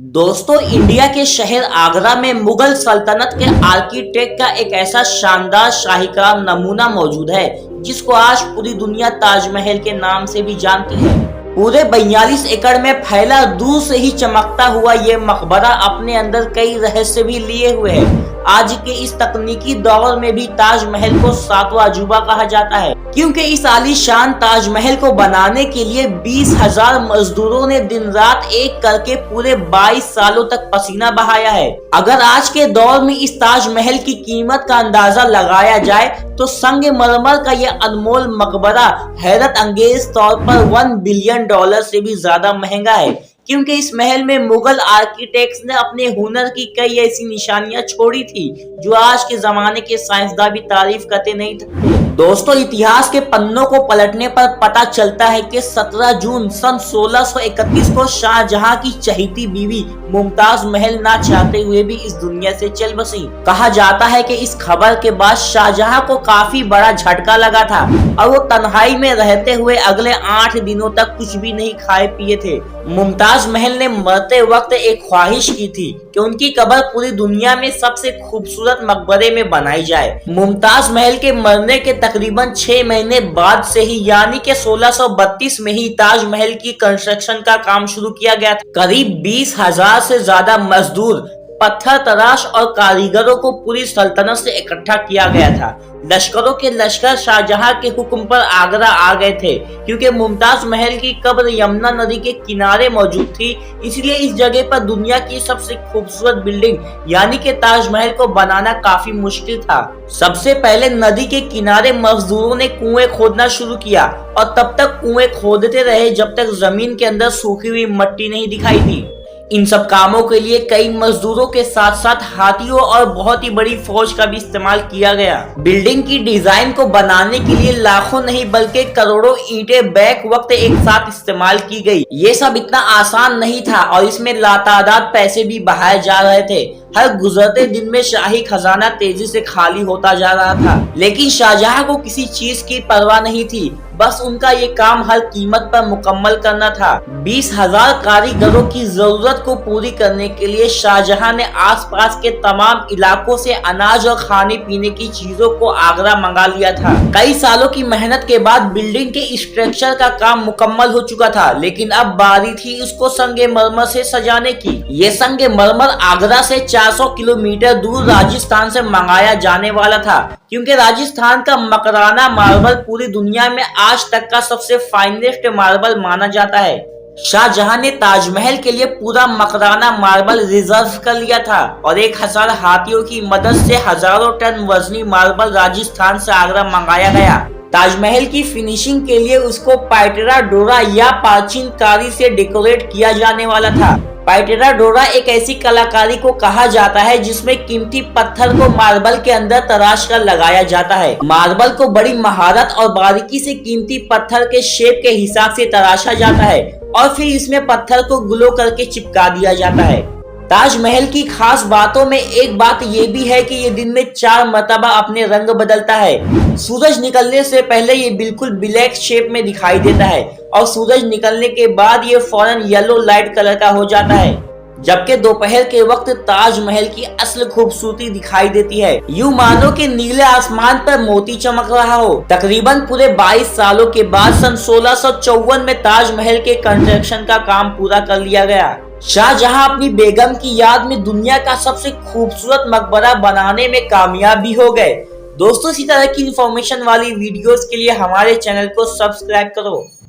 दोस्तों, इंडिया के शहर आगरा में मुगल सल्तनत के आर्किटेक्ट का एक ऐसा शानदार शाहीकार नमूना मौजूद है जिसको आज पूरी दुनिया ताजमहल के नाम से भी जानती है। पूरे 42 एकड़ में फैला दूर से ही चमकता हुआ ये मकबरा अपने अंदर कई रहस्य भी लिए हुए है। आज के इस तकनीकी दौर में भी ताजमहल को सातवां अजूबा कहा जाता है, क्योंकि इस आलीशान ताजमहल को बनाने के लिए 20,000 मजदूरों ने दिन रात एक करके पूरे 22 सालों तक पसीना बहाया है। अगर आज के दौर में इस ताजमहल की कीमत का अंदाजा लगाया जाए तो संगमरमर का यह अनमोल मकबरा हैरत अंगेज तौर पर $1 बिलियन से भी ज्यादा महंगा है, क्योंकि इस महल में मुगल आर्किटेक्ट्स ने अपने हुनर की कई ऐसी निशानियां छोड़ी थी जो आज के जमाने के साइंसदान भी तारीफ करते नहीं थे। दोस्तों, इतिहास के पन्नों को पलटने पर पता चलता है कि 17 जून सन 1631 को शाहजहां की चहेती बीवी मुमताज महल ना चाहते हुए भी इस दुनिया से चल बसी। कहा जाता है कि इस खबर के बाद शाहजहां को काफी बड़ा झटका लगा था और वो तन्हाई में रहते हुए अगले 8 दिनों तक कुछ भी नहीं खाए पिए थे। मुमताज महल ने मरते वक्त एक ख्वाहिश की थी कि उनकी कब्र पूरी दुनिया में सबसे खूबसूरत मकबरे में बनाई जाए। मुमताज महल के मरने के तकरीबन 6 महीने बाद से ही यानी कि 1632 में ही ताजमहल की कंस्ट्रक्शन का काम शुरू किया गया था। करीब 20,000 से ज्यादा मजदूर, पत्थर तराश और कारीगरों को पूरी सल्तनत से इकट्ठा किया गया था। लश्करों के लश्कर शाहजहां के हुक्म पर आगरा आ गए थे, क्योंकि मुमताज महल की कब्र यमुना नदी के किनारे मौजूद थी। इसलिए इस जगह पर दुनिया की सबसे खूबसूरत बिल्डिंग यानी कि ताजमहल को बनाना काफी मुश्किल था। सबसे पहले नदी के किनारे मजदूरों ने कुएं खोदना शुरू किया और तब तक कुएं खोदते रहे जब तक जमीन के अंदर सूखी हुई मिट्टी नहीं दिखाई दी। इन सब कामों के लिए कई मजदूरों के साथ साथ हाथियों और बहुत ही बड़ी फौज का भी इस्तेमाल किया गया। बिल्डिंग की डिजाइन को बनाने के लिए लाखों नहीं बल्कि करोड़ों ईंटें बैक वक्त एक साथ इस्तेमाल की गई। ये सब इतना आसान नहीं था और इसमें लातादाद पैसे भी बहाए जा रहे थे। हर गुजरते दिन में शाही खजाना तेजी से खाली होता जा रहा था, लेकिन शाहजहां को किसी चीज की परवाह नहीं थी। बस उनका ये काम हर कीमत पर मुकम्मल करना था। 20,000 कारीगरों की जरूरत को पूरी करने के लिए शाहजहां ने आसपास के तमाम इलाकों से अनाज और खाने पीने की चीजों को आगरा मंगा लिया था। कई सालों की मेहनत के बाद बिल्डिंग के स्ट्रक्चर का काम मुकम्मल हो चुका था, लेकिन अब बारी थी उसको संगमरमर से सजाने की। ये संगमरमर आगरा से 400 किलोमीटर दूर राजस्थान से मंगाया जाने वाला था, क्योंकि राजस्थान का मकराना मार्बल पूरी दुनिया में आज तक का सबसे फाइनेस्ट मार्बल माना जाता है। शाहजहां ने ताजमहल के लिए पूरा मकराना मार्बल रिजर्व कर लिया था और 1000 हाथियों की मदद से हजारों टन वजनी मार्बल राजस्थान से आगरा मंगाया गया। ताजमहल की फिनिशिंग के लिए उसको पाइटेरा डोरा या प्राचीन कारी से डेकोरेट किया जाने वाला था। पाइटेरा डोरा एक ऐसी कलाकारी को कहा जाता है जिसमें कीमती पत्थर को मार्बल के अंदर तराश कर लगाया जाता है। मार्बल को बड़ी महारत और बारीकी से कीमती पत्थर के शेप के हिसाब से तराशा जाता है और फिर इसमें पत्थर को ग्लो करके चिपका दिया जाता है। ताजमहल की खास बातों में एक बात ये भी है कि ये दिन में 4 मरतबा अपने रंग बदलता है। सूरज निकलने से पहले ये बिल्कुल ब्लैक शेप में दिखाई देता है और सूरज निकलने के बाद ये फौरन येलो लाइट कलर का हो जाता है, जबकि दोपहर के वक्त ताजमहल की असल खूबसूरती दिखाई देती है। यूं मानो कि नीले आसमान पर मोती चमक रहा हो। तकरीबन पूरे 22 सालों के बाद सन 1654 में ताजमहल के कंस्ट्रक्शन का काम पूरा कर लिया गया। शाहजहां अपनी बेगम की याद में दुनिया का सबसे खूबसूरत मकबरा बनाने में कामयाब भी हो गए। दोस्तों, इसी तरह की इंफॉर्मेशन वाली वीडियोस के लिए हमारे चैनल को सब्सक्राइब करो।